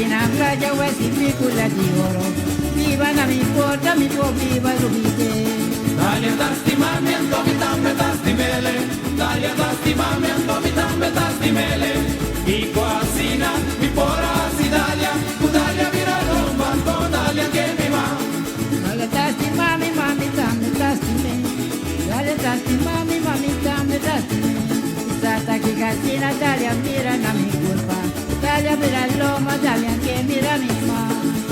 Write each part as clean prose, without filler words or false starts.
na playa o esse picula de ouro. Viva na mi porta, mi po viva Lubite. Dalia da stimamento, mi tambe da stimele. Dalia da stimamento, mi tambe da stimele. I quasina, mi pora si Dalia. Dalia vira romba, Dalia che mi va. Dalia da stimami, mami tambe da stimele. Dalia da stimami, mami tambe da stimele. Stata che casina, Dalia mira na mi culpa. Dalia mira l'oma, Dalia che mira mi ma.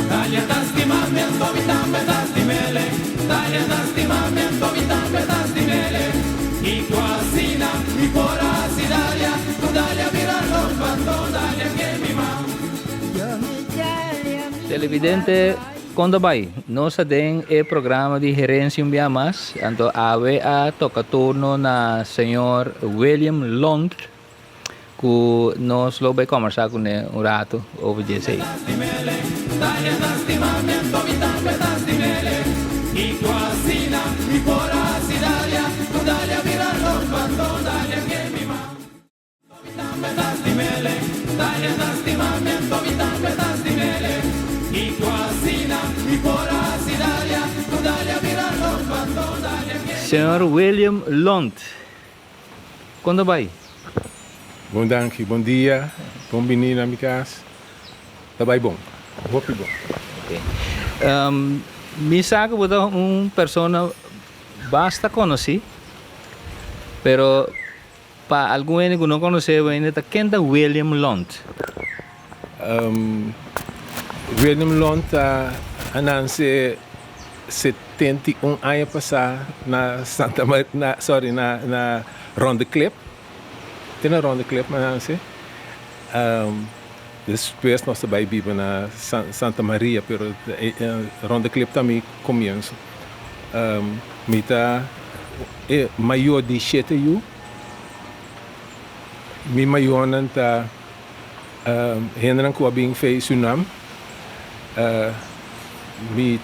Dalia da stimamento, mi tambe da stimele. Dalia da stimamento, mi tambe da stimele. I quasina, mi pora si Dalia. Dalia mira romba, Dalia che mi ma. Televidente Condabay, nós temos o programa de gerência Biamas, então ave a toca turno na senhor William Lund, que nós lo vai conversar com ele rato over isso aí. Senhor William Lund, quando vai? Bom dank, bom dia, bom menino, amigas. Tá bem bom, hope bom. Okay. Me sabe que você uma pessoa basta conhecer, pero para alguém que não conhece ainda, quem é William Lund? William Lund nasceu 71 anos passado na Santa Maria, na Ronde Clip. Tem na Ronde Clip, mas nasceu. Depois nós também vivemos na Santa Maria, pero Ronde Clip também começa. Mita é maior de 7 anos. Mi maior não tá henran que bem fez Suriname. Mi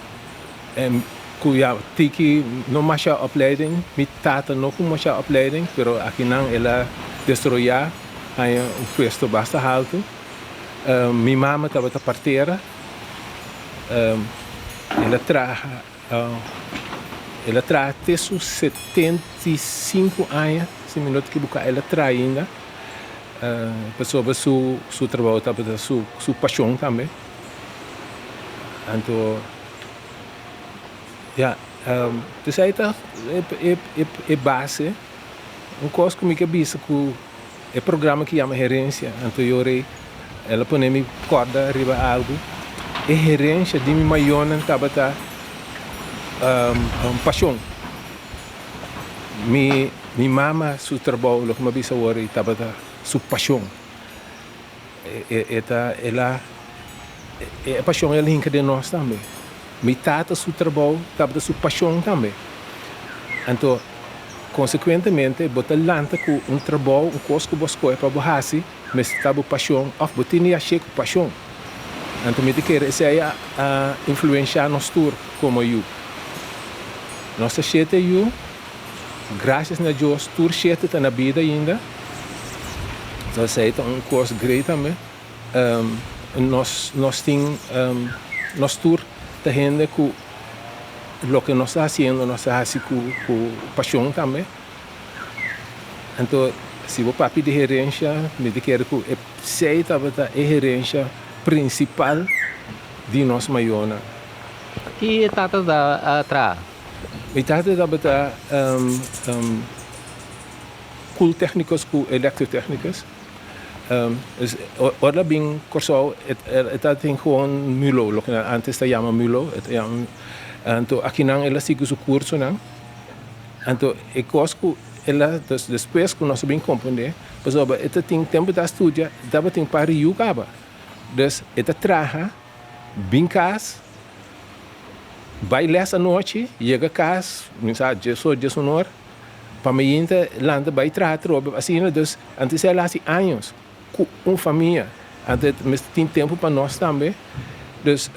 kuya tiki no masha opleiding, mi tata no ku masha opleiding, pero aqui não ela destroya aí puesto basta alto. Mi mama estava a parteira. Ela traz até seus 75 anos, se minuto que buscar ela traz ainda. Pessoa seu trabalho estava sua paixão também. Então ja, dus hij é base, coisa comigo é bisa que é programa que chama gerência, então eu ela põe me corda arriba algo, é gerência de mi maior não tava paixão, mi mama su trabalho, lo que me bisa ora tava su paixão, ela é paixão ela hinca de nós também. Mi tata su trabalho, estava da sua paixão também. Então, consequentemente, bota lanta com trabalho, coisa que você escolhe para você, mas estava paixão, ou você nem achei com paixão. Então, me quer essa é a influenciar nós tour como eu. Nossa cheta eu, graças a Deus, tour cheta está na vida ainda. Então, essa é uma coisa grande também. Nós temos, nós tour da gente que o que nós estamos fazendo, nós estamos com paixão também. Então, se o papi de gerência, me quer que sei que a gerência principal de nós maior. E tata da atrás? E tata da cool técnicos com eletrotécnicos. Ora bem, corso, tem gewoon mulo, lo que antes se chama mulo, então aqui não ela sigue o curso não, então é coisa que ela depois que nós bem compreender, mas ela tem tempo de estudar, dava tem para ir acaba, dus ela traga bem casa, vai essa noite, chega casa, mensagem de sonor, para mim ainda landa vai trazer tropa, assim, dus antes ela há anos com uma família, mas tem tempo para nós também. Dus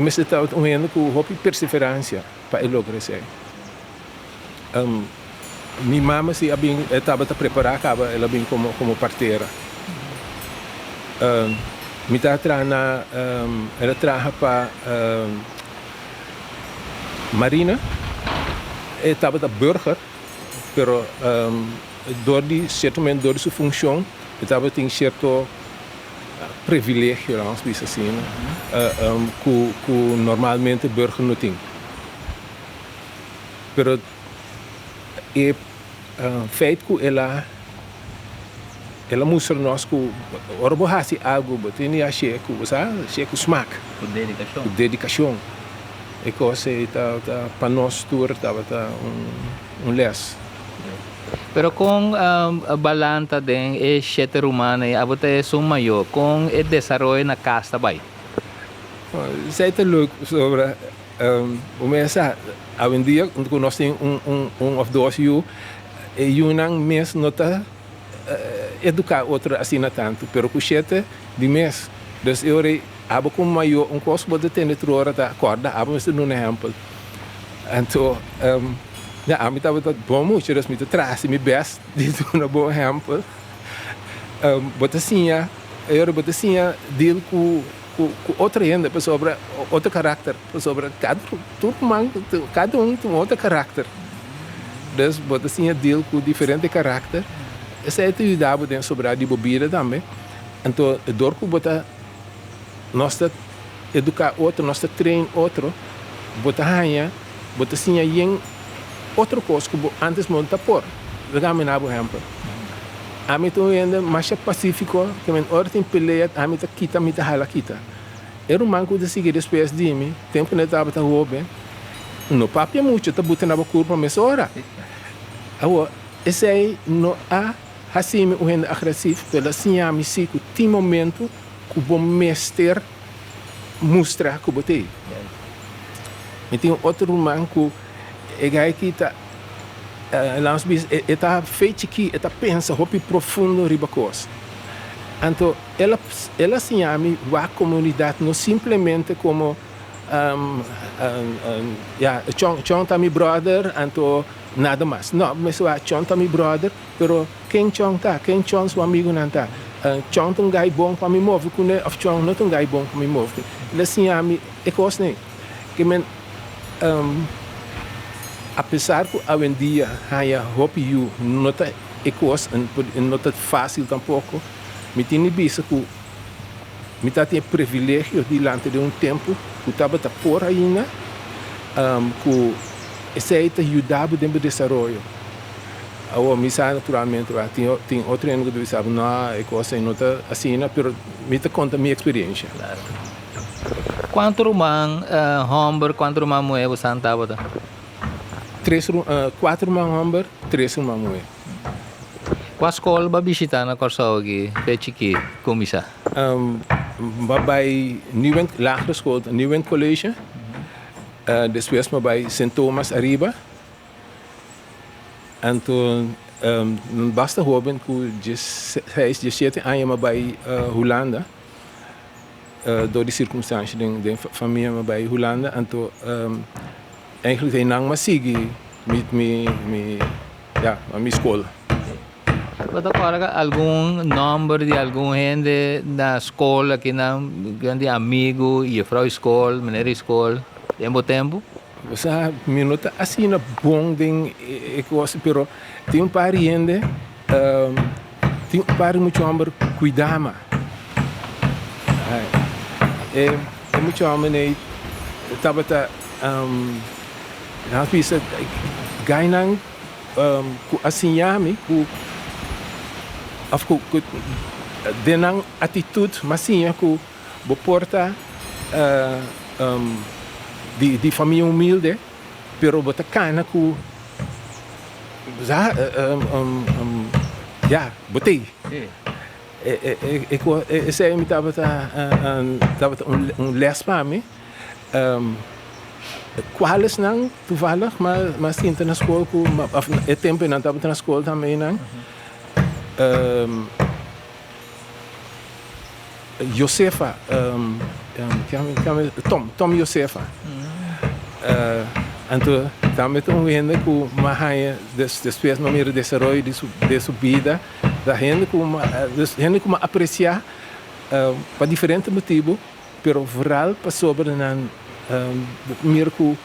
mas está um com hope perseverança para ele lograr isso. Minha mama se estava a preparar, ela bem como parteira. Mita trana ela traja para Marina. Estava da burger, pero door die certo momento door sua função, estava tem certo privilégio, vamos dizer assim, que normalmente burger não tem. Pero é feito que ela mostra nós que ora borrasse algo, tem a checo, sabe, checo smaak, Com dedicação. E coisa está para nós tour estava les. Pero kung balanta din e siyete rumana abot sum mayo kung e desarrollo na casta bay. Zij te leuk sobre começa a um dia quando nós tem of dois e unang mês nota educar outra assim na tanto, pero com sete de mês, dus eu abo com maio costo pode ter de trora da corda, abo mas não é exemplo. Então ja, a mim estava bom muito, dus me traz me best de uma boa exemplo. Bota assim, eu bota assim deal com outra ainda, sobre outro caráter, sobre cada um tem outro caráter. Dus bota assim deal com diferente caráter. Essa é a atividade dentro sobre a bebida também. Então, dor que bota nós educar outro, nós treinar outro, bota ranha, bota assim em outro coisa que antes monta por. Regame na exemplo. A mim tô ainda mais pacífico, que men ordem peleia, a mim tá quita, me tá hala quita. Era um manco de seguir depois de mim, tempo que estava tá roubo. No papo é muito, tá botando na curva mas hora. Agora, esse aí não há assim o rende agressivo, pela assim a mim sigo tem momento que o bom mestre mostra que botei. E tem outro manco, é que tá langs bis está feito que está pensa hopi profundo riba coisa. Então ela se chama a comunidade não simplesmente como Chong tá mi brother, então nada mais. Não, mas Chong tá mi brother, pero quem Chong tá, quem Chong seu amigo não tá. Chong tem gai bom para me mover, quando of Chong não tem gai bom para me mover. Ela se chama é coisa nem que men apesar que hoje em dia há hope you não tá ecos não tá fácil tampouco me tem visto que me tá tem privilégio diante de tempo que estava tá por ainda que esse aí tá ajudava dentro do desenvolvimento agora me sabe naturalmente tem outro ano que eu sabe não ecos não tá assim mas me tá conta minha experiência. Claro. Quanto rumang homber, quanto rumang moe o santa bota? 4 homem, 3 mulher. Qual escola ba bisita na Corsao aqui? Pechiki, komisa? Bij Nieuwend lagere school, Nieuwend College. Depois bij St. Thomas Arriba. En toen basta hoben que hij is 17 anos bij Hollanda. Door die circunstâncias de familie bij Hollanda. En toen eigenlijk hij nang masigi met mijn school. Bota agora algum número de algum gente na escola que não grande amigo e frau escola, maneira escola, tempo? Você minuta assim na bom ding coisa, pero tem par gente, tem par muito homem cuidama. É muito homem aí, tabata nós bisa ganhang assim yami ku denang atitude masinha ku boporta de família humilde pero bota cana ku botei esse aí me tava les para mim quais não toevallig mas tinha na escola é tempo não estava na escola também não Josefa Tom Josefa então também estou vendo que uma rainha depois no meio do desenvolvimento de sua vida da gente como apreciar para diferentes motivos, pero vooral para sobre nan meer ku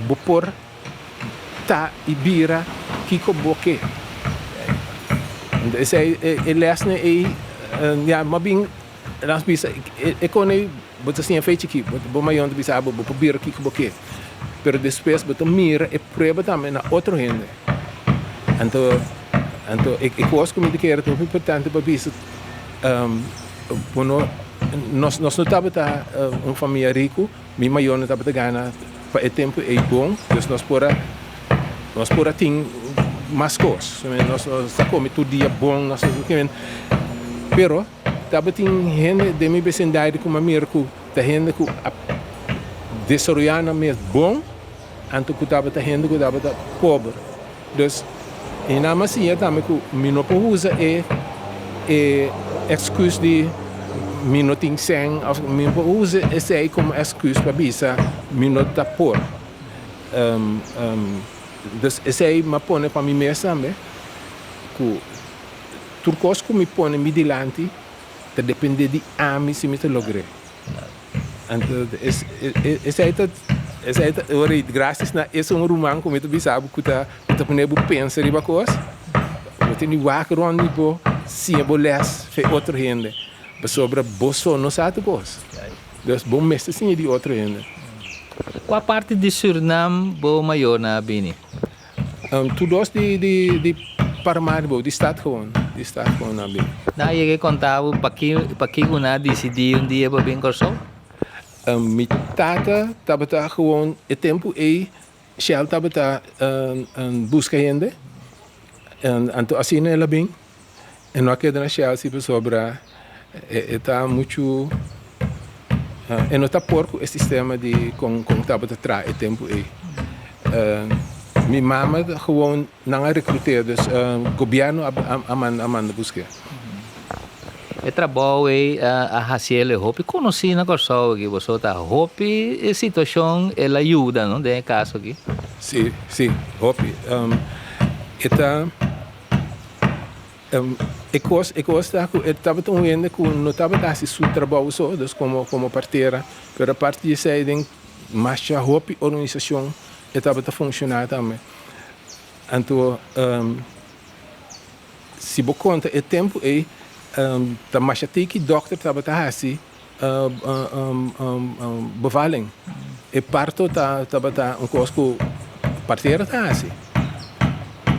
bopor ta ibira kiko boke. Dus hij lesne ja, maar bing las bisa ekone bota sim feiti ki bo mayon de bisa bo proberen kiko boke. Pero después bota mira e prueba também na outro gente. Então ik was como de que era tão importante para bisa bueno nós não estava família rico, minha mãe não estava ganhando para o tempo é bom, então nós pora tem mais coisas, nós está comendo todo dia bom, nós que pero estava tem gente de minha vecindário como Américo, da gente que desarrollando mais bom, anto que estava gente que estava pobre, então e na macia também que me não usa excuse de não tem sem, me usa esse aí como excuse para bisa me não tá por. Dus esse aí me põe para mim mesmo também, que tudo que me põe me delante, te depende de a mim se me te logre. Então esse aí ora graças na esse romano como tu bisa que tá põe bu pensa riba coisa, eu tenho waak rond bo sim bo les fe outro gente. Sobre bolso não sabe coisa. Dus bom mestre sim de outro ainda. Qual parte de Suriname bo maior na Bini? Todos de Paramaribo, de estado gewoon na Bini. Na je contava para que una decidiu dia para bem corso? Mi tata estava gewoon o tempo Shell estava busca gente. Então assim ela bem. E não queda na Shell se sobra está muito e não está porco esse sistema de com estava atrás o tempo minha mama gewoon não recruteer dus governo amanda busca E trabalho a Raciele Hopi conheci na Corsol que você tá Hopi a situação ela ajuda não de caso aqui sim Hopi está ik was daar, ik estava tão vendo que não estava assim seu trabalho só, dus como parteira, pero a parte de sair de mais a hope organização, estava a funcionar também. Então, se você conta o tempo tá mais até que dokter estava assim, bevalling, e parto estava coisa que parteira tá assim.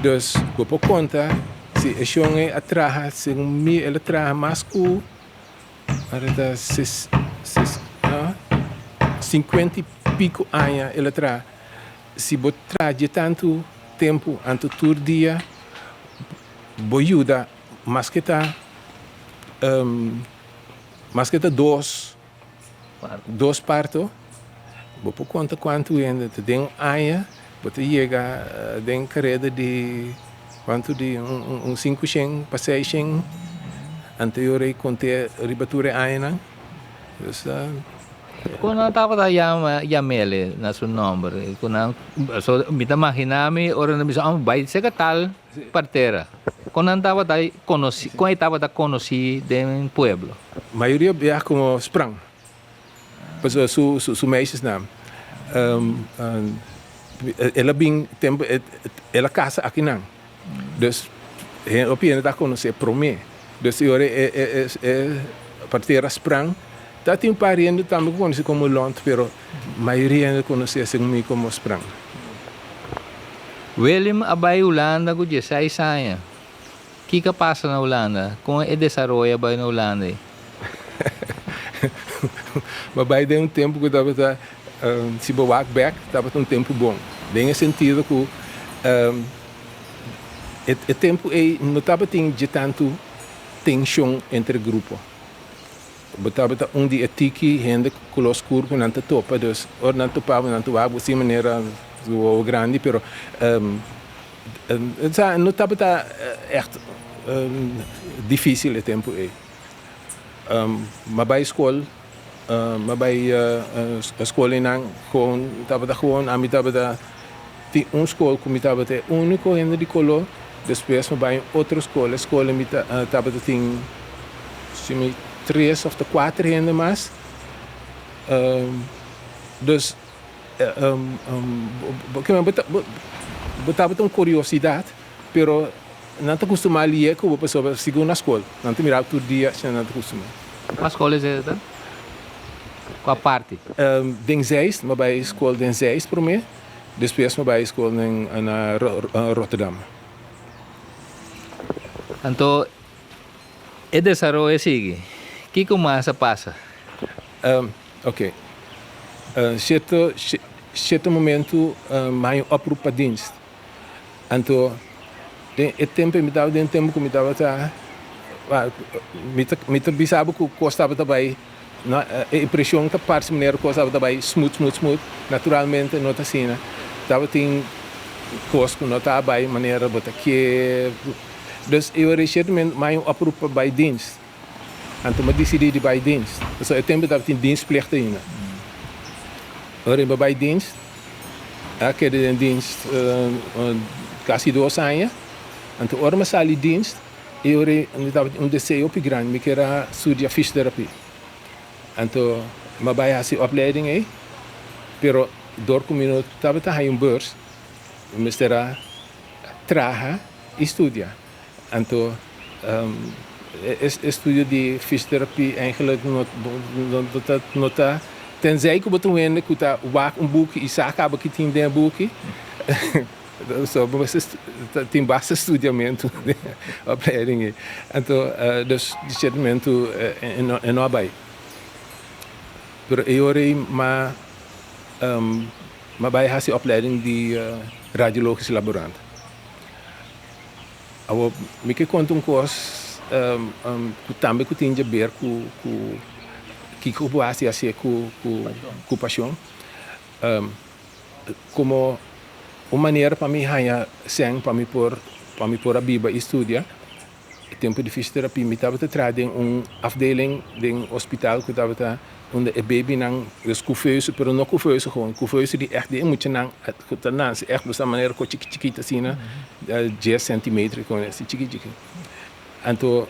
Dus, você conta se a senhora atrás, se ela traz mais que 50 e pico anos, ela traz. Se você traz de tanto tempo, tanto todo dia, você ajuda mais que dois partos, você conta quanto ainda tem anos, você chega em carreira de quanto de 500 para 600 anterior a conter ribatura aina. Quando eu estava da Yamele na seu nome, quando eu me imaginava ora não me chama vai ser tal parteira. Quando eu estava da conheci, quando eu estava da conheci do pueblo. Maioria é como sprang. Pois su meisjes naam. Ela bem tempo ela casa aqui não. Dus op je dag kon ze promé. Dus je parteira sprang. Dat in paar jaren também kon ze como lont, pero maioria kon ze assim como sprang. William abay Holanda ko 16 anos. Que passa na Holanda? Como é desenvolve abay na Holanda? Mas de tempo que estava se walk back, estava tempo bom. Tem sentido que o tempo não estava de tanto tensão entre grupos. Estava dia tiki gente com os curvos não topa, dus or não topava não topava de maneira grande, pero não estava echt difícil o tempo mas bij school maar bij escola não gewoon estava gewoon a mim estava school como estava único gente de color. Depois, vai outra escola me estava tem se me 3 of 4 ainda mais. Dus, botava uma curiosidade, pero não te costuma ler que eu pessoa segundo na escola. Não te mirava todo dia, não te costuma. Qual escola é essa? Qual parte? Den Zeist, maar bij school Den Zeist voor mij. Depois maar bij school in Rotterdam. Então, o desenvolvimento sigue. O que mais passa? Ok. Certo momento, mais oproep para dienst. Então, o tempo me dava, o tempo que me dava, me bisava que custava também. A impressão que a parte maneira custava também smooth. Naturalmente, não está assim, né? Tava tem coisa que não está bem, maneira botar que. Dus eu recentemente mais oproep bij dienst. Então, eu decidi de bij dienst. Dus o tempo dat in dienstplicht ainda. Bij dienst. Ik heb in dienst quase 2 anos. Então, ora me sali dienst. Eu estava desejo op grande, ik era studia fysioterapie. Então, me bij essa opleiding aí. Pero door comino estava een beurs. Me será traga e estudia. Então, estudio de fysioterapie eigenlijk not tenzij ik op een que tá waak boekje e acaba que tem um boekje. Só tem bastante estudamento de opleiding. Então, dus de sedimento é não vai. Pero eu maar bij essa opleiding de radiologisch laborant. Ik heb een curso também que tinha a ver que eu acho assim com paixão, como uma maneira para mim ganhar sangue para me pôr a Bíblia e estudar. Tempo de fisioterapie, me estava trazendo afdeling de hospital que estava onde o baby não couveuse, pero não couveuse gewoon, couveuse die echt die moet je dan echt op een manier ko chiquita assim, né, 10 centimetros com esse chiquitico. Então,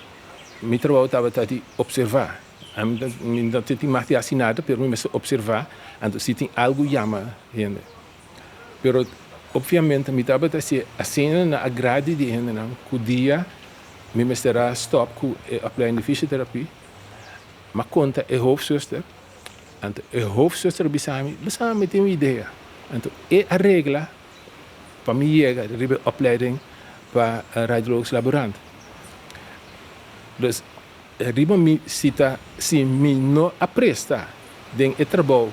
meu trabalho estava de observar. Não tinha mais assim nada, pero me observar, então se tem algo chama ainda. Pero obviamente me estava assim na agrade de ainda não, que o dia me será stop com a opleiding de fisioterapie. Maar conta a hoofdzuster. En de hoofdzuster besame met een idee. En a regla para mim chegar de opleiding para radiologisch laborant. Dus riba mi cita se mi no apresta den e trabalho.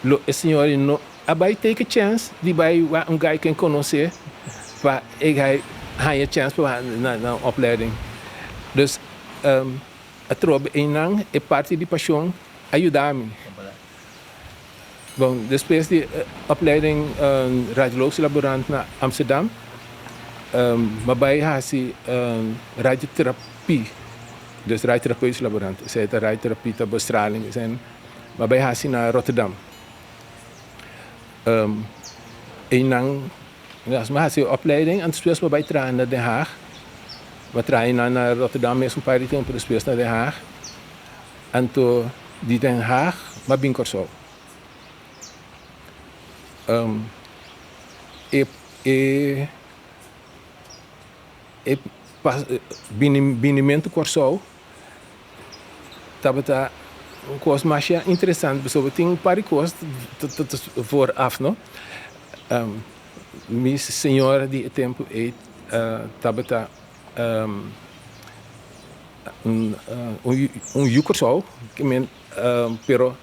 Lo e senhor no abai take a chance de vai guy que conhecer para e high chance para na opleiding. Dus a trobe enang é parte de paixão ajudar-me. Bom, depois de opleiding radiologisch laborant na Amsterdam, mabay hasi radioterapie. Dus radioterapeutisch laborant. Zij het radiotherapie ter bestraling zijn. Mabay hasi na Rotterdam. Enang, ja, hasi opleiding en speels mabay trainen naar Den Haag. We trainen naar Rotterdam is een paar tempo depois naar Den Haag. En toen die Den Haag, maar ben Corso. Binimento Corso, estava een coisa mais interessante, bijvoorbeeld tem paar coisas vooraf, no. Minha senhora de tempo estava Corso, pero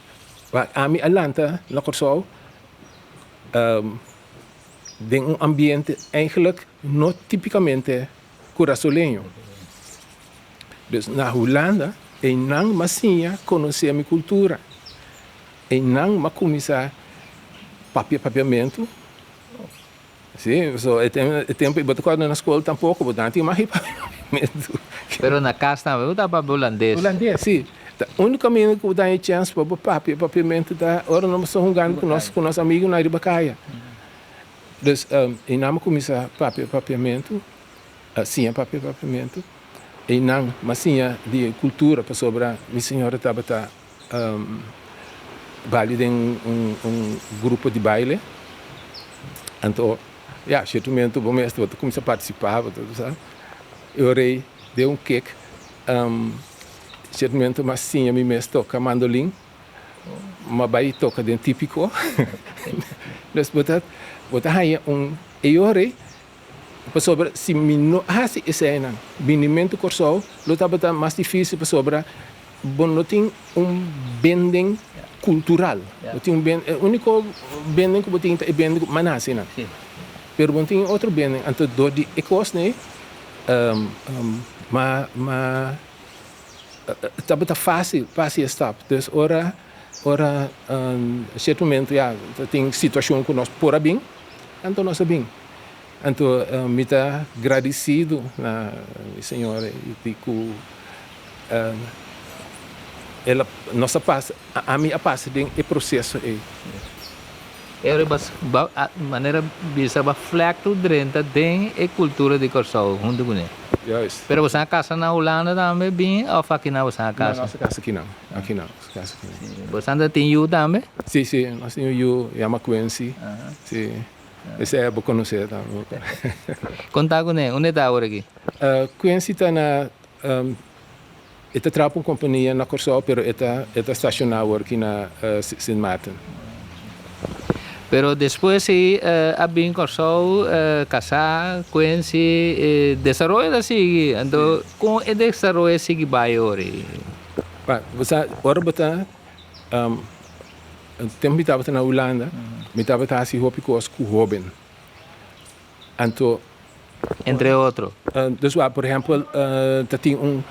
a mi Atlanta na Corso, de ambiente eigenlijk não tipicamente curaçolenho. Dus na Holanda, e não massinha conhecer a minha cultura. E não ma começar papiamento. Sim, so é tempo botar quando na escola tampouco, botar tinha mais papiamento. Pero na casa também, dá para holandês. Holandês, sim. O único caminho que dá a chance para papiamento da hora não estamos jogando com nosso amigo na Ribacaia. Dus e não começar papiamento, sim, papiamento. e não, mas sim de cultura para sobre minha senhora estava baile de grupo de baile. Então, certo momento, o mestre começou a participar, sabe? Eu orei, dei cake. Certo momento, mas sim, a minha mestre toca mandolim, mas vai toca de típico. Nós botar aí eu orei, para sobre se não se esse não, binimento corsol, lo estava mais difícil para sobre, não tem bending cultural, não tem o único bending que tem é bending manasi não. Pero não tem outro bending, então do de ecos né, estava fácil stop, dus ora certo momento tem situação que nós por bem, então nós bem. Então, me está agradecido na senhora e digo, ela nossa passa, a minha passa tem o processo aí. Era a maneira bisa ba flacto drenta tem a cultura de Corsol junto com ele. Juist. Pero você na casa na Holanda também bem ou aqui na você na casa? Nossa casa aqui não, aqui não, casa aqui não. Você ainda tem you também? Sim, nós temos eu e a Quincy. Sim. Esse é bom conhecer também. Conta com ele, onde está agora aqui? Quincy está na está trabalhando com companhia na Corsol, pero está estacionado aqui na St. Martin. Pero depois se abrir Corsol, casar, Quincy, desenvolver assim, então com o desenvolver sigue baiori. Você agora botar tempo que estava na Holanda, me estava assim hopi coisas com Robin. Então, entre outros. Dus por exemplo, tem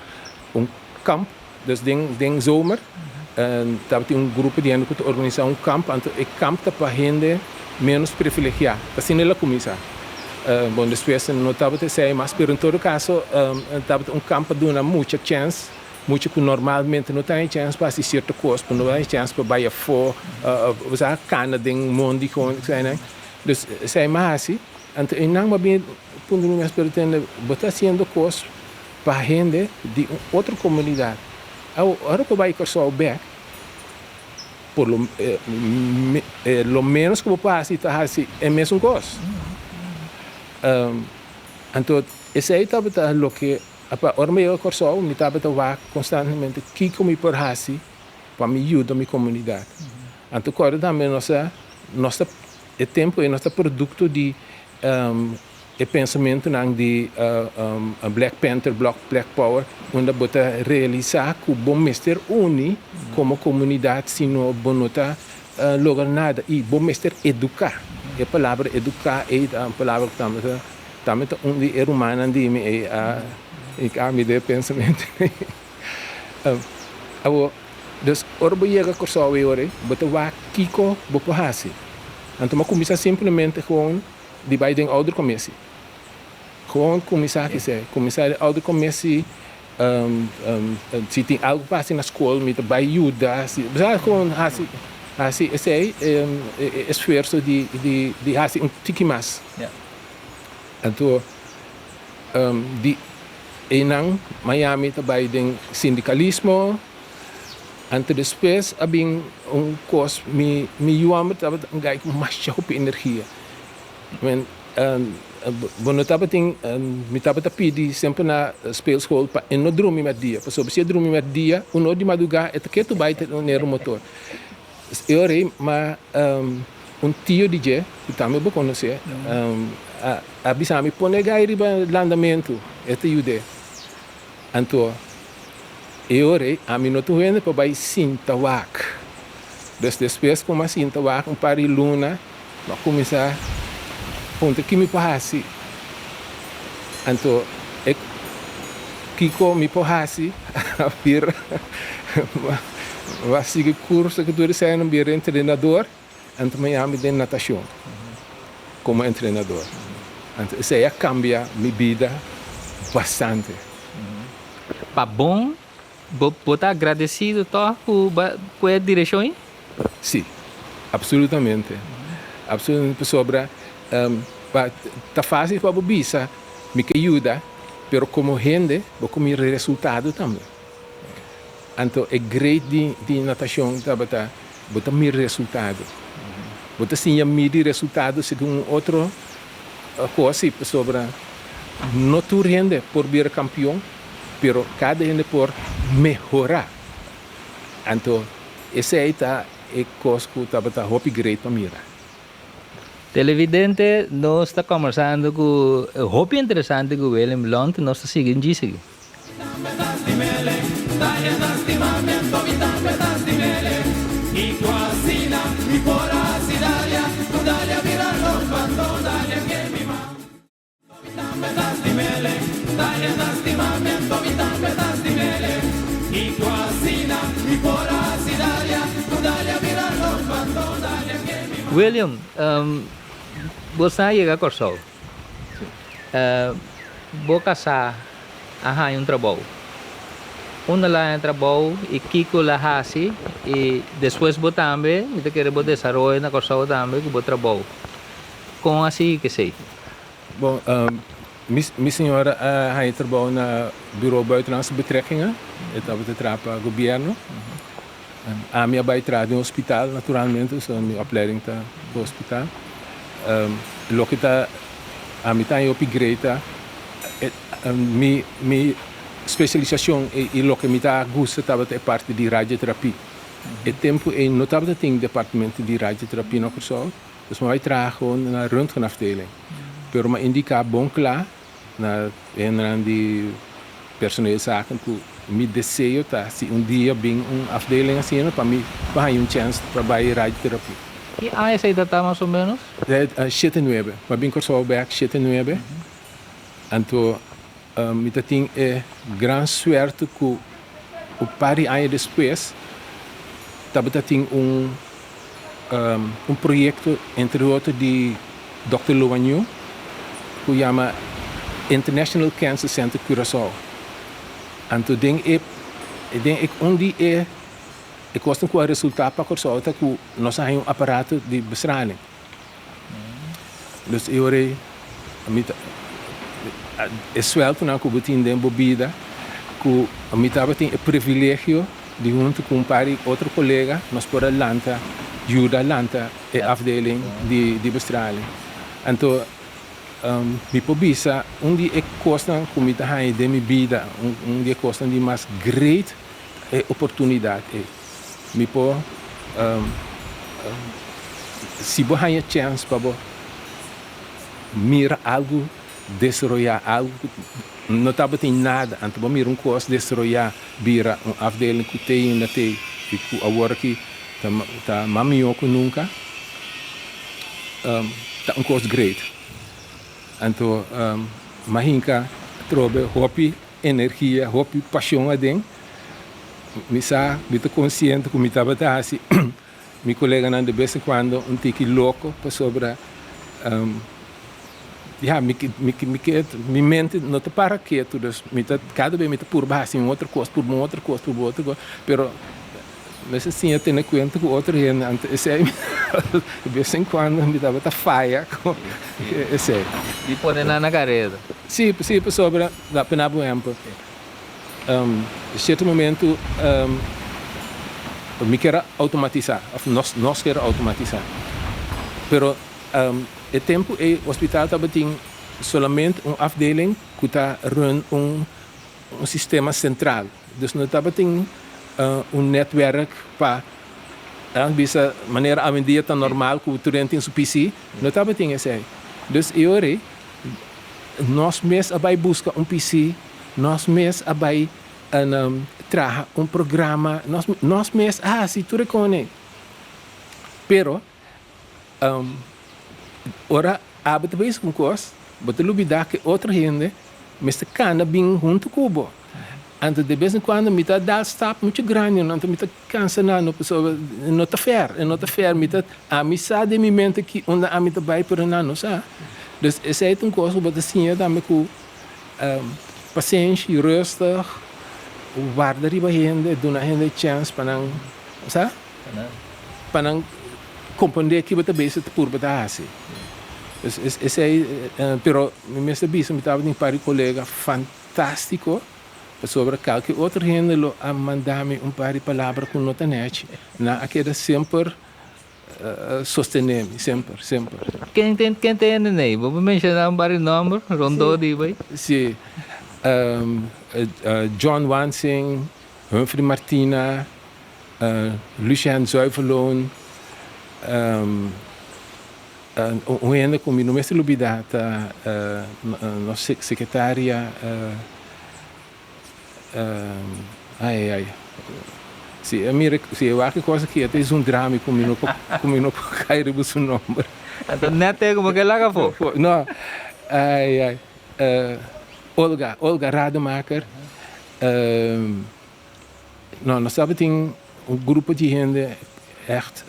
camp, dus den zomer, daar tem grupo de gente que organiza camp, então o camp está para gente menos privilegiada, assim ela começa. Bom, depois não estava a ser, mas em todo caso, estava camp dando muita chance. Muito que normalmente não tem chance para assistir a coisa, não tem chance para ir fora, usar cana de mundo e coisas, né? Então, se é mais assim, então, não é bem, quando nós pretendemos botar fazendo coisas para gente de outra comunidade. Agora que vai correr o back, por lo menos que eu possa estar assim, é mesmo coisa. Então, esse aí estava o que ora eu corso me estava constantemente que me por hasi para me ajudar a minha comunidade. Então agora também nossa tempo e nosso produto de pensamento de Black Panther, Black Power, onde bota realizar que o bom mestre une como comunidade, se não bom nota logo nada e bom mestre educar. A palavra educar é a palavra que também onde é humana de me ik me de pensamento. Dus orbo chega com só ore, bota wa kiko bopo hasi. Então começa simplesmente com de vai den ouder comece. Gewoon começar que se, começar ouder comece se tem algo passa na escola, me vai ajudar, se já com hasi esse esforço de hasi tiki mais. Então de Enang Miami também tem sindicalismo. Antes depois abing coisa me yuam estava gai com mais chapa energia. Men bom estava tem me estava pedir sempre na speelschool para não dormir mais dia. Porque se dormir mais dia, de madrugada é que tu vai ter um motor. Eu rei mas tio DJ que também vou conhecer abisami pone gai riba landamento ete yude. Então, eu orei, a mim não estou vendo para vai sinta wak. Depois, como a sinta wak, par de luna, vai começar ponto que me passa. Então, Kiko me passa, a vir, vai seguir curso que tu sai no vir treinador, então me chama de natação, como treinador. Então, isso aí cambia minha vida bastante. Para bom, vou estar agradecido com a direção aí? Sim, absolutamente. Absolutamente sobre tá fácil para a bisa, me que ajuda, pero como gente, vou comer resultado também. Então, é great de natação, tá, bota mir resultado. Bota sim, medir resultado segundo outro coisa sobre não tu rende por vir campeão, pero cada gente por melhorar. Então, esse aí tá é coisa que tá hopi great para mira. Televidente, nós está conversando com o interessante com William Lont, nós está seguindo isso. Y cocina mi por Italia, Italia vira los bandos, Italia que mi mamá. Vitambe tasti mele, Italia tasti mamiento, vitambe tasti mele. Y cocina mi por Italia, Italia vira los bandos, Italia que mi mamá. William, você chega a Corsol. Vou casar, trabalho. Una lá em trabalho e Kiko lá hasi e depois vou também, me quero vou desenvolver na Corsol também que vou trabalho. Com assim que sei. Bom, minha senhora trabalha na Bureau Buitenlandse Betrekkingen. Eu estava a trabalhar para o governo. A minha vai trabalhar no hospital, naturalmente, so minha opleiding está no hospital. Logo que a minha está em upgrade, minha specialização e lo que me dá gosto é parte de radioterapia. E tempo eu não estava em departamento de radioterapia na Corsol, então eu trabalho na röntgenafdeling. Pero me indica bom claro na de personeel zaken que me desejo tá se dia bem afdeling assim para mim vai chance de trabalhar radioterapia. E a essa idade está mais ou menos? 79, mas bem Corsol back 79. Então me tem grande sorte que o par anos depois tem projeto entre outros de Dr. Loanho que chama International Cancer Center Curaçao. Então tem onde custa com o resultado para Curaçao que nós temos aparato de bestraling. Dus eu é suelto na que tem de bebida que a mim tem o privilégio de junto com outro colega nós por Atlanta ajuda Atlanta e afdeling de bestraling. Então me pobisa dia custa como está aí de minha vida dia custa de mais great oportunidade me po se você tem chance para mira algo desarrollar algo não estava tem nada então vamos mirar coisa desarrollar vira afdeling que tem na tem e agora que tá mamiyo que nunca tá coisa great. Então, mahinka trobe hopi energia, hopi paixão adem. Me tô consciente que me estava assim. Meu colega não de vez em quando tique louco para sobre me mente não te para quieto, dus cada vez me te por baixo outra coisa, por outra coisa, pero mas assim eu tenho conta com outra gente, esse de vez em quando me dava ta faia com esse. E põe na carreira. Sim, sobre da pena tempo. Em certo momento me quero automatizar, nós quero automatizar. Pero o tempo o hospital estava tem somente afdeling que está run sistema central. Dus não estava tem netwerk para bisa maneira a dia tá normal que o turente tem seu PC, não estava tem esse. Dus eu nós mesmos vai buscar PC, nós mesmos vai trazer programa, nós mesmos se tu reconhece. Pero ora abre talvez com coisa, botar lubida que outra gente me está cana bem junto com o então, de vez em quando, me dá stop muito grande, não me cansa não está fair, me dá amizade de minha mente que onde a mim vai por não sabe. Então, essa é uma coisa que assim, dá-me com paciência, rustig, guardar riba gente, dar a gente chance para não, sabe? Para não compreender que você bem por bater assim. Dus esse aí, pero me sabia, me estava de um par de colega fantástico sobre qualquer outro gênero a mandar-me um par de palavras com nota net. Na aquela sempre sostener-me, sempre. Quem tem né? Vou mencionar vários nomes, rondou de vai. Sim. John Wansing, Humphrey Martina, Lucian Zuiverloon, um ainda com no mestre Lubidata, nossa secretária, se eu acho que coisa que até é um drama como não cair o seu nome. Então nete como que lá foi? Não, Olga Rademacher. Não, nós sabemos um grupo de gente echt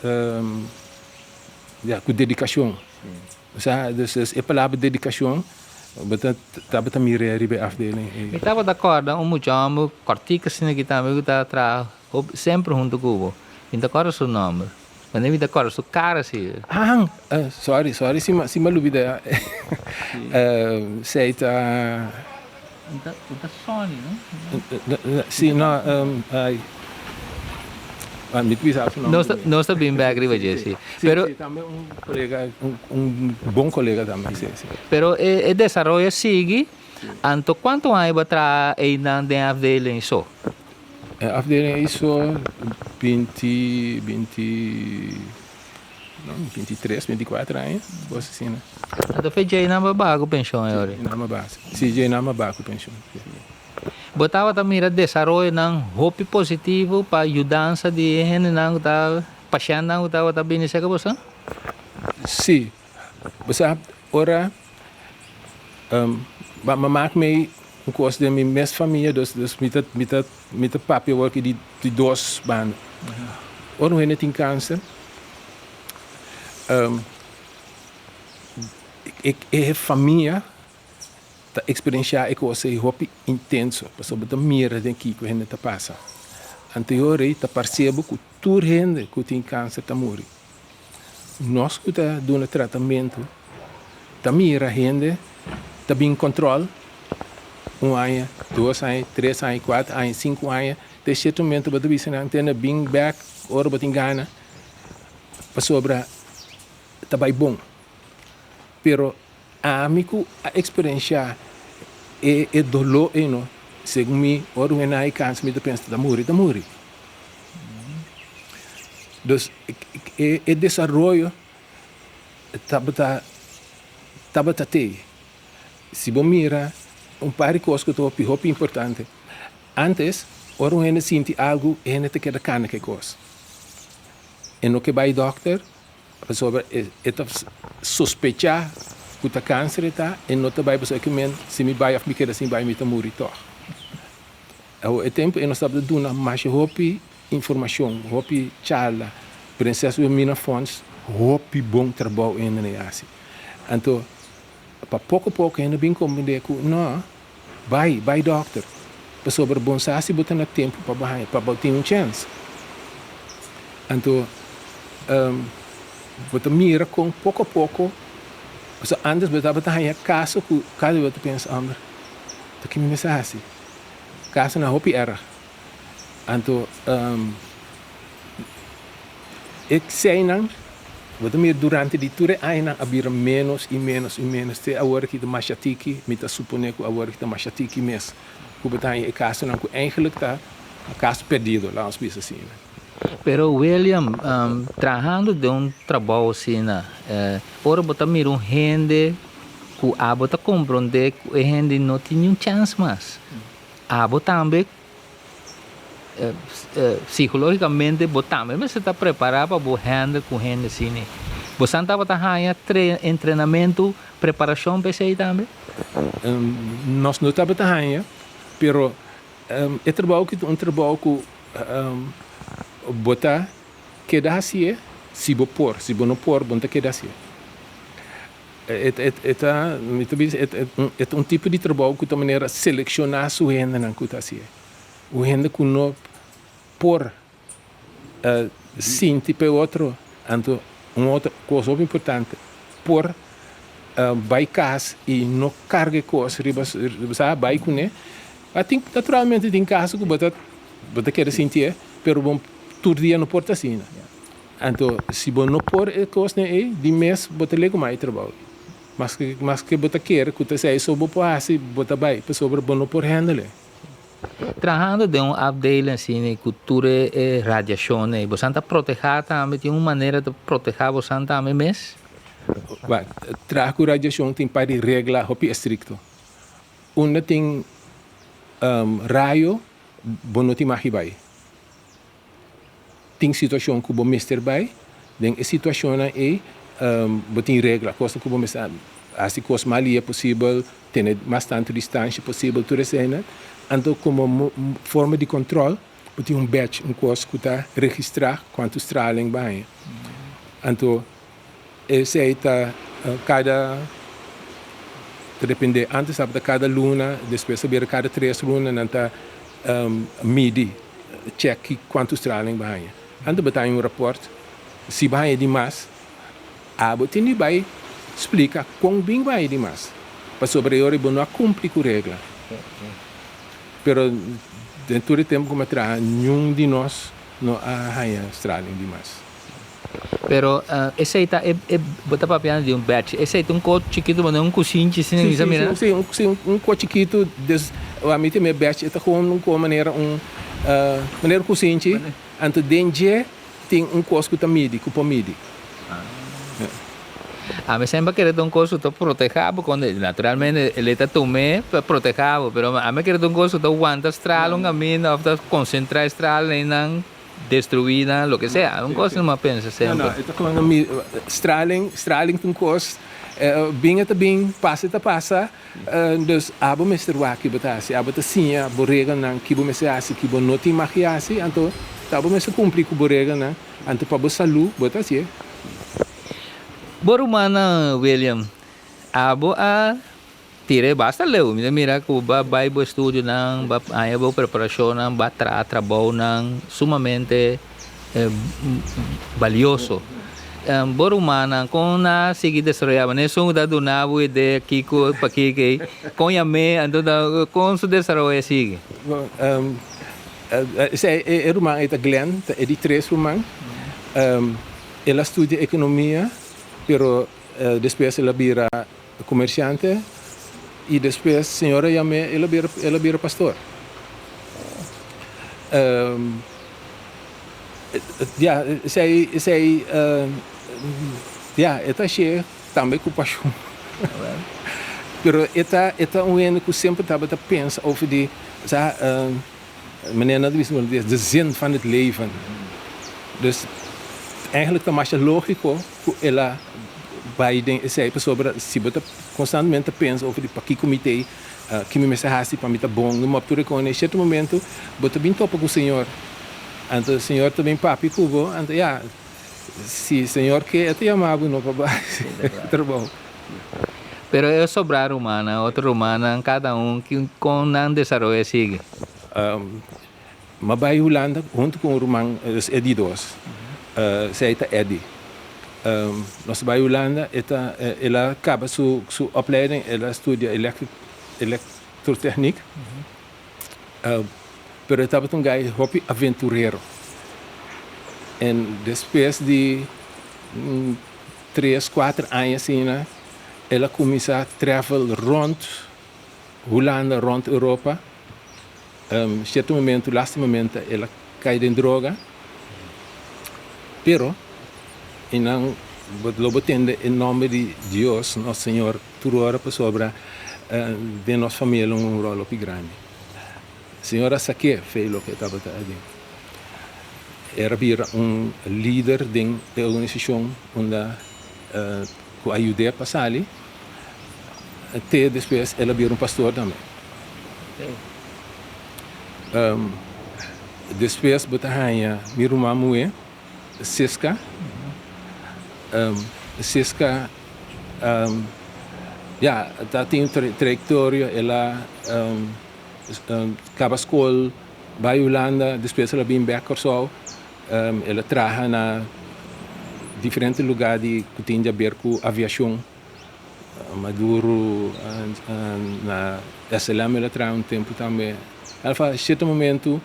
com dedicação. Dus a palavra dedicação, estava também reagir à afdeling. Eu estava de acordo, muito cortica assim que também eu estava sempre junto com o. Ainda agora seu nome. Mas nem me acordo, sua cara assim. Sorry, se me lubida. Sei tá. Da Sony, não? Sim, não. Não está bem back riba sim. Pero também colega, bom colega também, sim. Pero o desenvolvimento sigue. Anto quanto anos vai tra aí na afdeling só? A afdeling é isso 23, 24 anos, coisa assim, né? Então foi já na bago pensão agora. Na base. Sim, já na bago pensão. Botava também o desenvolvimento ng hope positivo para ajudança de gente nang ta pasyan nang ta bini sa kabusan? Sim. Você ora maak mij een kost de mijn mes familie dus met de papi werken die dos baan. Ora hoe het in kansen. Ik heb familie da experiência é que você hopi intenso, sobre da mira de que a gente tá passa. Anterior tá percebo que tudo gente que tem câncer tá morre. Nós que tá dando tratamento, tá mira gente, tá bem controle, 1 ano, 2 anos, 3 anos, 4 anos, 5 anos, de certo momento você vai na antena bem back, ora você engana, para sobre tá bem bom. Pero amigo a experiência é dolor não segundo mim ora when I can't me pensa da morrer dus é desenvolvimento tava te se bom mira par de coisas que tô pior importante antes ora when I senti algo e não te queda cana que coisa e no que vai doctor sobre sospechar que o câncer está e não te vai pensar que se me vai me queda assim vai me morrer toch. O tempo e nós sabemos do na mais hopi informação, hopi charla, princesa mina fontes, hopi bom trabalho ainda nem assim. Então, para pouco a pouco ainda bem compreender que não, vai doctor, para sobre bom se botar no tempo para ter chance. Então, você mira com pouco a pouco. So antes betapa hanya caso ku kali waktu pensa amr. Tu kimi mensagem. Caso na hopi era. Anto ik sei nang wat meer durante di ture aina abira menos e menos te agora que de machatiki mita supone que agora que de machatiki mes. Ku betanya e caso nang ku eigenlijk tá caso perdido lá ons bisa assim. Pero William, trabajando de trabalho assim, ora botar mira gente que a bota compreender que a gente não tinha chance mais. A bota também psicologicamente botar, mas você está preparado para handle com gente assim. Você está botando treinamento, preparação para isso aí também? Nós não estamos botando, pero é trabalho que botar queda assim se bo não pôr bonta queda assim é tipo de trabalho que de maneira selecionar sua renda na cuta assim o renda que não por sinti para outro então outra coisa importante por vai casa e não carga coisas, vai com né. Mas naturalmente tem casos que você quer sentir, pero bom todo dia não porta assim. Então, se você não pôr coisas né, de mês você leva mais trabalho. Mas que você quer, que você sai sobre o passe, você vai, para sobre você não pôr handle. Trabajando de um update assim, de cultura e radiação, né? Você está protegido também, tem uma maneira de proteger você também mesmo? Trago radiação tem para regra hopi estricto. Uma tem raio, você não tem mais vai. Tem situação que você mister vai, tem situação é você tem regra, coisa que você mister, assim coisa mais é possível, ter bastante distância possível, tudo isso, né? Então, como forma de controle, você tem badge, coisa que está registrar quanto straling vai. Então, esse aí está depende, antes de cada luna, depois saber cada 3 lunas, não está medir, check quanto straling vai. Antes de ter rapport, se vai demais, você vai explicar como bem vai demais. Para sobre você não cumprir com a regra. Pero dentro do tempo como atrás, nenhum de nós não há straling demais. Pero esse aí tá botar papel de um batch. Esse aí tem um copo chiquito, mas não um coxinho, assim, sim, um copo chiquito, a mim também batch, está com maneira maneira coxinho, então dentro tem coisa que está midi, que pode medir. A mí sempre quiere un coso to protegido, cuando naturalmente ele está tomé para protegido, pero a mí quiere un coso to aguanta estralo, a mí no está concentrar estralo en destruir lo que sea, un coso no me pensa sempre. Não, então como straling tem coisa, bem até bem, passa, dus abo Mr. Waki batasi, abo ta sia, borrega nang kibo mesiasi, kibo noti makiasi, então abo Mr. cumprir com borrega nang, então para salu, batasi. Borumana William, abo tire basta leu, mira que vai para o estúdio nang, aí a preparação nang, trabalho nang sumamente valioso. Borumana com na seguir desarrollava, né? Só da do nabo de Kiko para que com a me ando da com su desarrollo sigue. É rumang é Glenn, é de 3 rumang. Ela estuda economia. Pero depois ela vira comerciante e depois a senhora ela vira pastor. Esta cheia também com paixão. Pero esta ano que sempre estava a pensar over de meneer de zin van het leven. Dus eigenlijk é mais lógico que ela vai sobre se você constantemente pensa over para que comitê que me mensagem para mim tá bom numa altura com em certo momento você bem topa com o senhor então o senhor também papi cubo então se o senhor quer até amado não para tá bom. Pero é sobrar humana outra humana cada que com não desenvolve sigue mas vai Holanda junto com o Roman é de dois. Zij heet Eddie. Nós bij Holanda, ela acaba sua opleiding, ela estuda eletrotechniek. Pero estava um gajo hobby aventureiro. E depois de 3, 4 anos assim, ela começou a travel rond Holanda, rond Europa. Certo momento, laatste momento, ela cai em droga. Pero, lo tende em nome de Deus, nosso Senhor, tudo hora para sobra de nossa família um rolo grande. Senhora Saque fez o que estava ali. Era líder da organização onde que ajudei a passar ali. Até depois ela vira pastor também. Depois, botava minha irmã mulher. Siska. Siska, ela tem trajetória, ela acaba a escola, vai à Holanda, depois ela vem back ou ela trabalha em diferentes lugares que tem a ver com aviação, Maduro, na SLM ela traz tempo também. Ela fala, certo momento,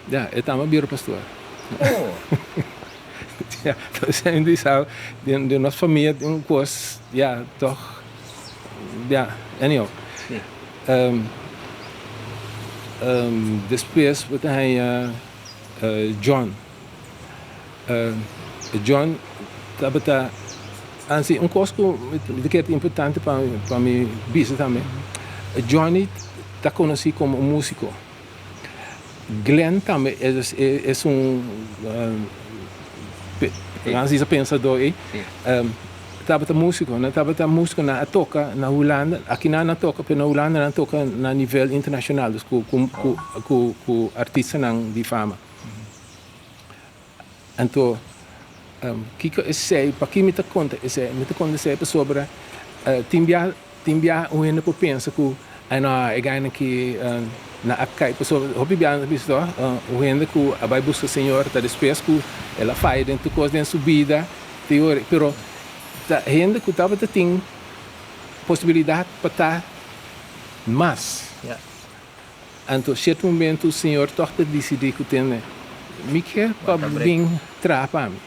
ja, é também biro pastor. Oh. Ja, dat zijn die zou, de nossa família tem coisa, ja, toch, ja, anyhow. Sim. Depois wat hij John. John, dat tá assim coisa que é importante para mim bisa também. Johnny tá conhecido como músico. Glenn também é Als je pensador, estava músico, né? Estava músico na toca na Holanda, aqui na toca, na Holanda na toca na nível internacional, com artistas de fama. Então, que eu sei, para que me te conta sobre timbia o ene por pensa que é ganha que na akai pessoa hobby bian visto o ene que vai buscar senhor tá depois que ela faz dentro coisa dentro subida teoria pero tá gente que tava tem possibilidade para estar mais então certo momento o senhor torta decidir que tem me quer para bem trapa mim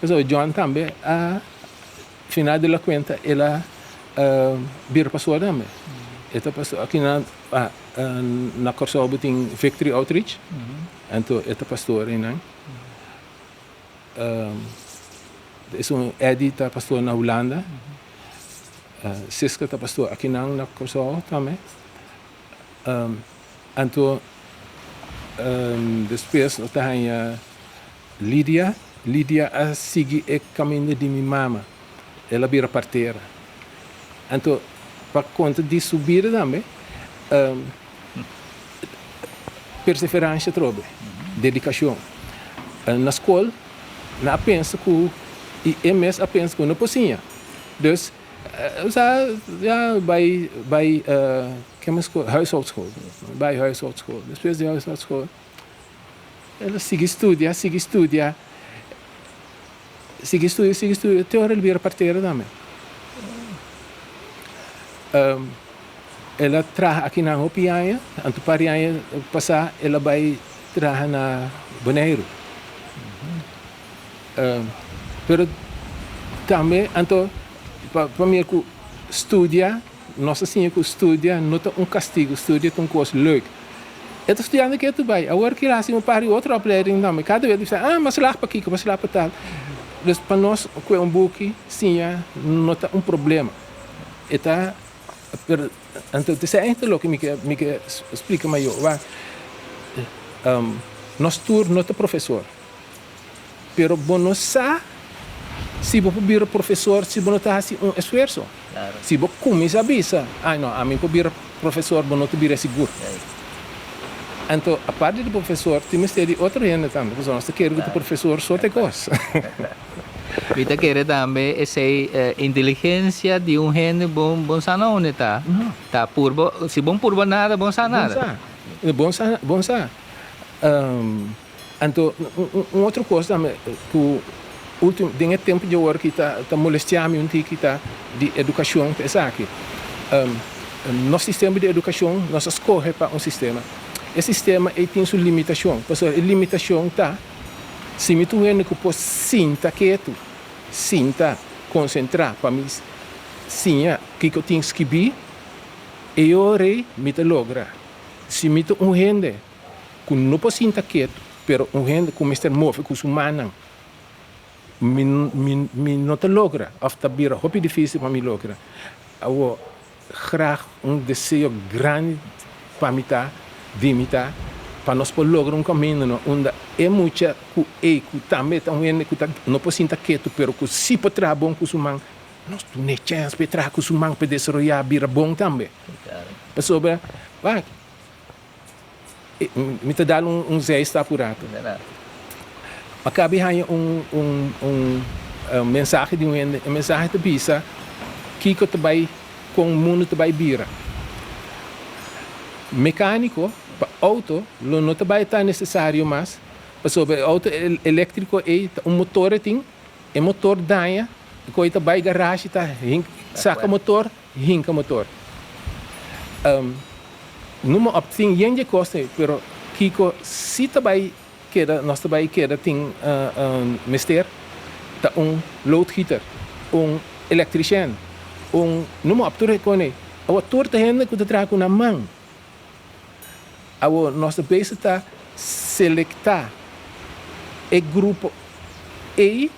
então John também a final da conta ela bir pastor também esta pastor aqui na Kosovo tem Victory Outreach então esta pastor né Eddie tá pastor na Holanda Siska tá pastor aqui na Kosovo também então depois nós temos Lídia a seguir o caminho de minha mama ela vira parteira então para conta de subir também perseverança trobe dedicação na escola na pensa que e MS a pensa que não podia dus já vai que mais huishoudschool bij huishoudschool depois de huishoudschool ela sigue estudia até ela vira parteira também ela traz aqui na Hopianha, anto parianha passar, ela vai trazer na Bonaire. Pero também, então, para mim, que estudia, nossa senhora que estudia, não tem castigo, estudia tem coisa leuk. Het estudante que tu vai, agora que lá assim um par outra opleiding também, cada vez diz, mas lá para aqui, mas lá para tal. Dus para nós, com book, sim, não tem problema. Eta então, isso é aquilo que me explica melhor. Nós todos não é professor. Pero bom não sabe se você vir professor, se você não está fazendo esforço. Claro. Se você começa a bisa, não, a mim para vir professor, você não está seguro. Então, a parte do professor, temos que ter outra gente também. Porque nós queremos que o professor só te gosta. Kita quer também essa inteligência de gente bom sanar onde tá. Tá purbo, se bom purbo nada, bom sanar nada. Bom sa. Então, outra coisa também que último dengue tempo de agora que tá molestando um que tá de educação pensar aqui. Nosso sistema de educação, nós escolhe para um sistema. Esse sistema tem sua limitação. Porque a limitação tá se me tu vendo que eu posso sinta quieto, sinta concentrar para mim, sim, que eu tenho que escrever, e eu me te logra. Se me tu gente que não posso sinta quieto, pero gente que me está move com o humano, me não te logra, of tá bira, hopi difícil para me logra. Eu graag desejo grande para me tá, de me tá. Para nós poder lograr caminho onde é muito que também não pode sentar quieto, pero que se pode trabalhar bom com o humano, nós temos chance para trabalhar com o humano para desenvolver bira bom também. Sobre, me te dá zé está apurado. Acabei aí mensagem de mensagem de bisa que te vai com o mundo te vai bira. Mecânico para auto não vai estar necessário mais sobre auto elétrico é motor tem motor danha coita bij garage tá saca motor, hinca motor. Numa opting yen je kosten, pero kiko si tabai queda, nós tabai queda tem mister, tá loodgieter, elektricien, numa opture kone, awa torta hende ku tra ku na mang. Awa nós bezig tá selectar e grupo e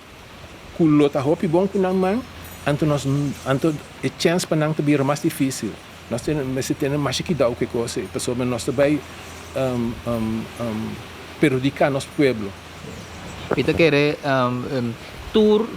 ku lota hopi bom ku na mang, anto e chance pa nang tabira mais difícil. Nós temos mais que dar o que coisa, pessoal, mas nós também perjudicar nosso pueblo. Kita quer tour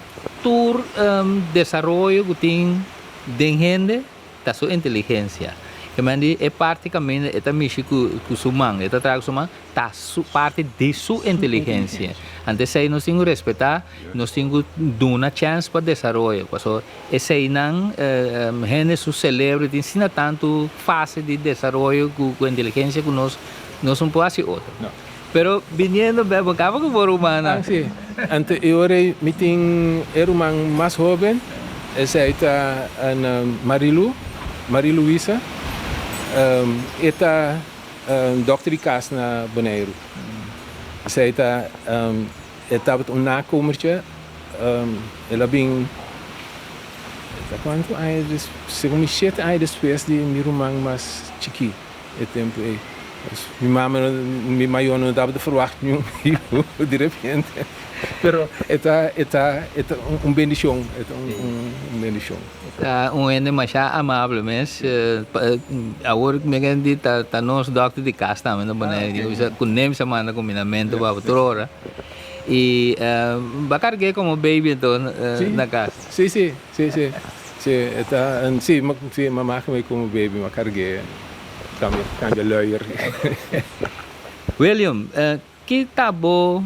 desarrollo que tem de gente da sua inteligência. Que mandi é praticamente esta mexer com sumang, esta traga sumang, tá parte de sua inteligência. Antes aí nós temos que respeitar, nós temos que dar uma chance para desenvolver. Porque esse aí não, gente su celebrity ensina tanto fase de desenvolvimento com inteligência que nós não somos assim outro. Pero viniendo bebo acaba com o humana. Sim. Ante eu era uma mais jovem, essa aí tá Marilu Luisa. Eta dokter Kaas na Bonaire. Zij het nakomertje. Ela bem. Quanto ai des segundo sete ai depois de mirumang mas chiqui. É tempo aí. Mi mama mi maior não dava de verwacht nenhum de repente. Pero eta bendição, bendição. Ende mais amável, mas agora me entendi tá nós doctor de casa também na Bonaire. Com nem semana combinamento para trora. E bacarguei como baby então na casa. Sim. Eta sim, mamãe me como baby, bacarguei. Cambia luier. William, que tá bom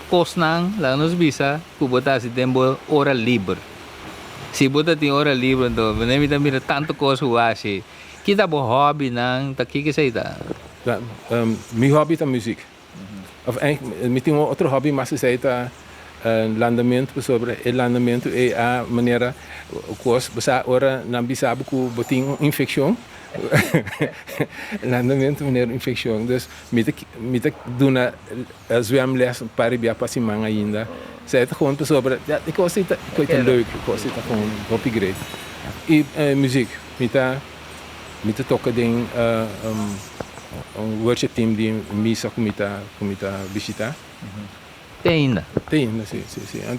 kosnang lá nos bisa ku botar se tempo hora livre. Se botar tem hora livre então, nem me mira tanto coisa assim. Que tá bom hobby nang, tá que sei tá. Meu hobby é música. Of eigenlijk tem outro hobby, mas sei tá landamento sobre o landamento é a maneira coisa bisa ora não bisa ku botin infecção. Landamento maneira infecção. Dus met doen zwemles para ir para cima ainda. Zij het gewoon sobre ik was het leuk, ik was het gewoon op great. E muziek met toca ding worship team die misa comita visitar. Tem ainda, sim.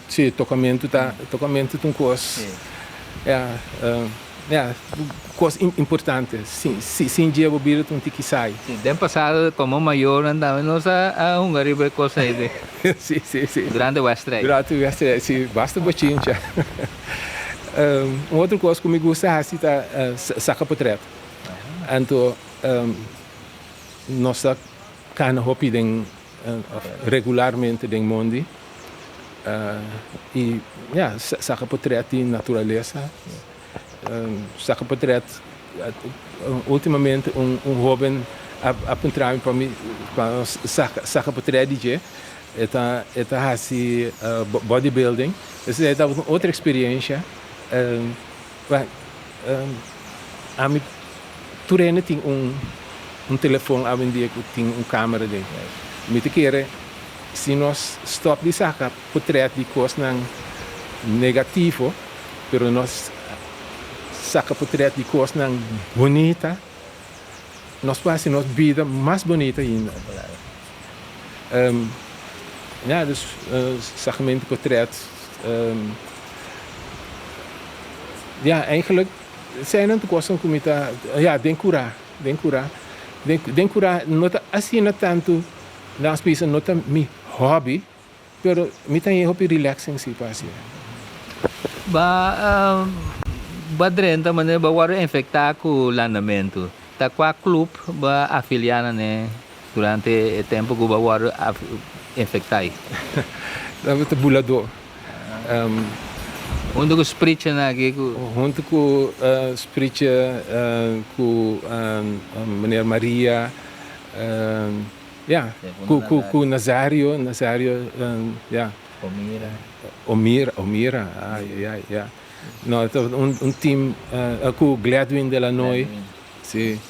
Sim, tocamento um coisa. Coisa importante. Sim, dia o bira um tiki sai. Sim, den passado como maior andava nós a Hungria para coisa aí. Sim. Durante o Westrijk, sim, basta baixinho já. Outra coisa que me gusta é saca portreto. Então, nós can hopi den regularmente den mondi. E saca portreto de natureza. Saca portreto ultimamente jovem apontar para mim para saca portreto DJ eta assim bodybuilding essa é outra experiência a mim turene tem telefone a dia que tem câmera dentro me te querer se nós stop de saca portreto de coisa negativo pero nós saca portreto de coisa bonita, nós passamos nossa vida mais bonita ainda. Dus sacramento portret. Eigenlijk zijn het kosten como den curar, nota assim não tanto, nós pensamos nota mi hobby, pero mi tem hobby relaxing se passa. Badrenta maneira bawa infectar com o landamento. Tá qual clube ba afiliar né durante o tempo que bawa infectar. Dat wordt de bulador. Onde que spricha na aqui com onde que spricha com meneer Maria com Nazario Omira. Ja. No, het was een team, ook Gladwin de la Noy, sim,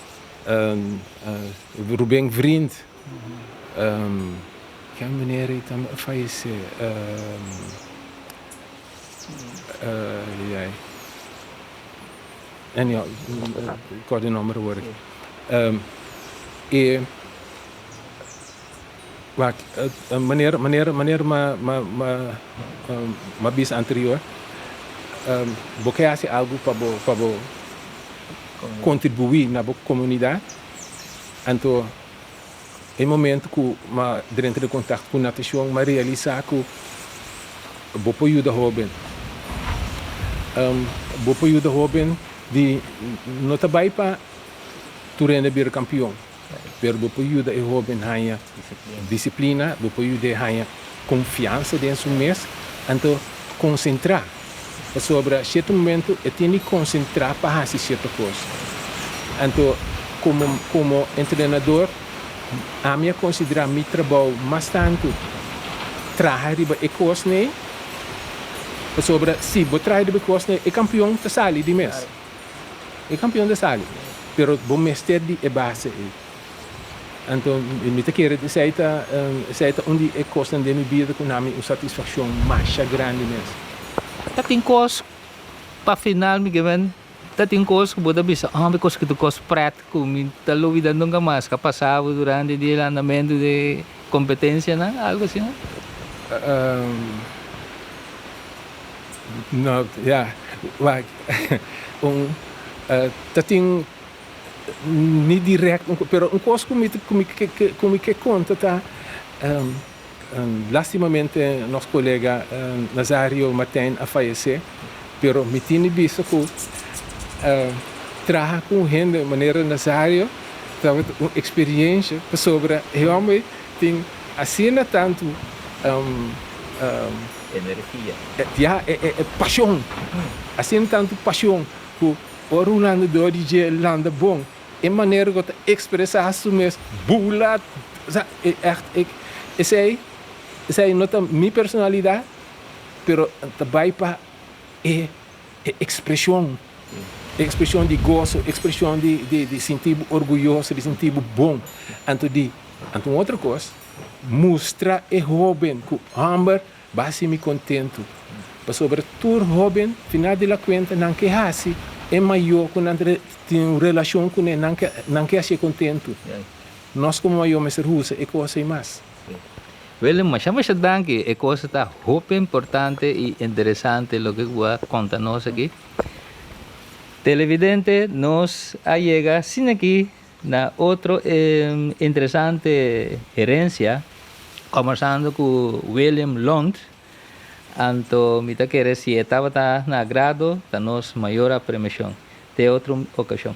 Ruben Vriend, que meneer heet hem, faillece, en ja, ik had de nummer horen. Wacht, meneer ma bis anterior, porque hace algo para contribuir na comunidade. Então, em momento que ma dentro de contato com a natação, ma realizar que bopo ajuda jovem, bopo ajuda jovem de não trabalhar para turene bir campeão, pero bopo ajuda jovem ganha disciplina, bopo ajuda ganha confiança dentro do mês, então concentrar. Sobre certo momento eu tenho que concentrar para fazer certa coisa. Então, como treinador, a minha considerar meu trabalho bastante trabalhar de coisa, né? Sobre se vou trabalhar de coisa, é campeão da sala de mês. É campeão da sala. Pero bom mestre de base. Então, me te quero dizer onde é coisa de minha vida com a minha satisfação mais grande mesmo. Tating kos pa final mi gaman tating kos buda bisa me kos que tu kos prático mi talo vida nunca mais que passava durante o andamento de competência, né? Algo assim, né? Não, ja, like tating niet direct, pero kos como que conta tá lastimamente nosso colega Nazario Martin a falecer, pero me tinha visto que trabalhar com gente de maneira Nazario, estava uma experiência sobre realmente tem assim tanto energia, paixão, assim tanto paixão que o Rolando do DJ landa bom, é maneira que expressar isso mesmo, bula, essa é nota minha personalidade, pero também para expressão de gozo, expressão de sentir orgulhoso, de sentir bom. Então outra coisa, mostrar é jovem que Amber vai se me contento. Sobre todo jovem, final de la conta, não quer assim, é maior quando tem uma relação com ele, não quer ser contento. Nós como maior mestre russa, é coisa mais. Well, masyadong danke. É coisa tá super importante e interessante lo que vai contar nós aqui. Televidente, nos chega sin aqui na outro interessante herência, conversando com William Lund. Anto, mita querer se estava na agrado da nossa maior premiação. Até outra ocasião.